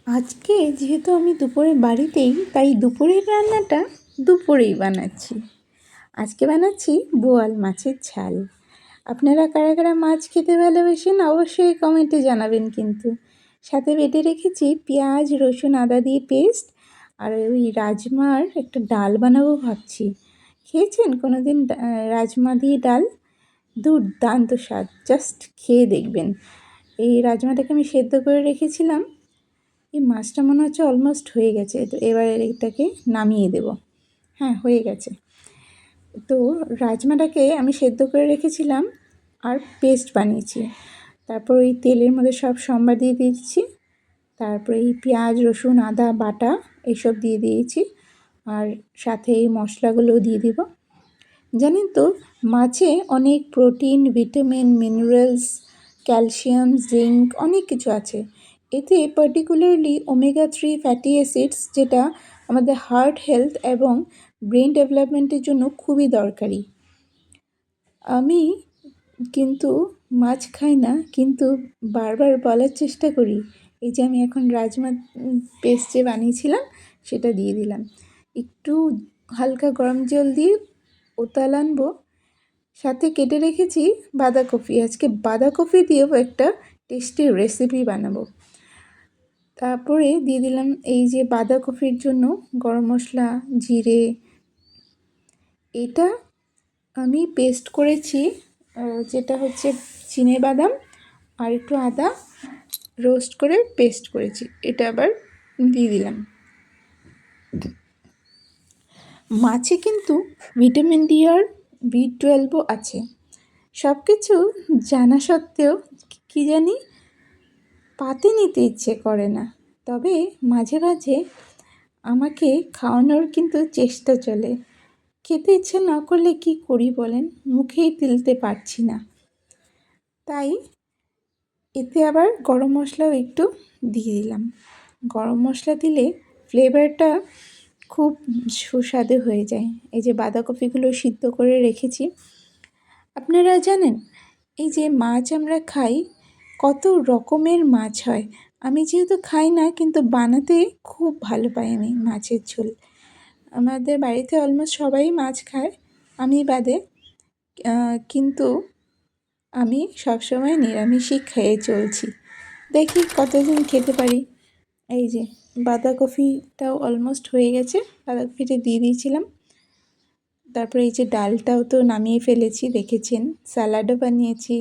আজকে যেহেতু আমি দুপুরে বাড়িতেই, তাই দুপুরের রান্নাটা দুপুরেই বানাচ্ছি। আজকে বানাচ্ছি বোয়াল মাছের ঝাল। আপনারা কারা কারা মাছ খেতে ভালোবাসেন অবশ্যই কমেন্টে জানাবেন। কিন্তু সাথে বেটে রেখেছি পেঁয়াজ, রসুন, আদা দিয়ে পেস্ট। আর ওই রাজমার একটা ডাল বানাবো ভাবছি। খেয়েছেন কোনো দিন রাজমা দিয়ে ডাল? দুর্দান্ত স্বাদ, জাস্ট খেয়ে দেখবেন। এই রাজমাটাকে আমি সেদ্ধ করে রেখেছিলাম। এই মাছটা মনে হচ্ছে অলমোস্ট হয়ে গেছে, তো এবার এটাকে নামিয়ে দেব। হ্যাঁ, হয়ে গেছে। তো রাজমাটাকে আমি সেদ্ধ করে রেখেছিলাম আর পেস্ট বানিয়েছি। তারপর ওই তেলের মধ্যে সব সম্বার দিয়ে দিচ্ছি। তারপরে এই পেঁয়াজ, রসুন, আদা বাটা এইসব দিয়ে দিয়েছি। আর সাথে এই মশলাগুলোও দিয়ে দিব। জানেন তো, মাছে অনেক protein, vitamin, minerals, calcium, zinc অনেক কিছু আছে। এতে পার্টিকুলারলি ওমেগা-3 ফ্যাটি অ্যাসিডস, যেটা আমাদের হার্ট হেলথ এবং ব্রেন ডেভেলপমেন্টের জন্য খুবই দরকারি। আমি কিন্তু মাছ খাই না, কিন্তু বারবার বলার চেষ্টা করি। এই যে আমি এখন রাজমা পেস্ট যে বানিয়েছিলাম সেটা দিয়ে দিলাম। একটু হালকা গরম জল দিয়ে উতাল আনবো। সাথে কেটে রেখেছি বাঁধাকপি। আজকে বাঁধাকপি দিয়েও একটা টেস্টি রেসিপি বানাবো। তারপরে দিয়ে দিলাম এই যে বাঁধাকপির জন্য গরম মশলা, জিরে। এটা আমি পেস্ট করেছি, যেটা হচ্ছে চিনেবাদাম আর একটু আদা রোস্ট করে পেস্ট করেছি। এটা আবার দিয়ে দিলাম। মাছে কিন্তু ভিটামিন ডি আর B12ও আছে। সব কিছু জানা সত্ত্বেও কী জানি পাতে নিতে ইচ্ছে করে না। তবে মাঝে মাঝে আমাকে খাওয়ানোর কিন্তু চেষ্টা চলে। খেতে ইচ্ছে না করলে কি করি বলেন? মুখেই তুলতে পারছি না। তাই এতে আবার গরম মশলাও একটু দিয়ে দিলাম। গরম মশলা দিলে ফ্লেভারটা খুব সুস্বাদু হয়ে যায়। এই যে বাঁধাকপিগুলো সিদ্ধ করে রেখেছি। আপনারা জানেন, এই যে মাছ আমরা খাই, কত রকমের মাছ হয়। আমি যেহেতু খাই না, কিন্তু বানাতে খুব ভালো পাই আমি মাছের ঝোল। আমাদের বাড়িতে অলমোস্ট সবাই মাছ খায়, আমি বাদে। কিন্তু আমি সবসময় নিরামিষই খেয়ে চলছি। দেখি কতদিন খেতে পারি। এই যে বাঁধাকপিটাও অলমোস্ট হয়ে গেছে, বাঁধাকপিটা দিয়ে দিয়েছিলাম। তারপরে এই যে ডালটাও তো নামিয়ে ফেলেছি, দেখেছেন। স্যালাডও বানিয়েছি,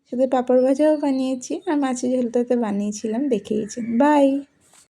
সাথে পাঁপড় ভাজাও বানিয়েছি, আর মাছের ঝোলটা তো বানিয়েছিলাম, দেখেইছেন। বাই।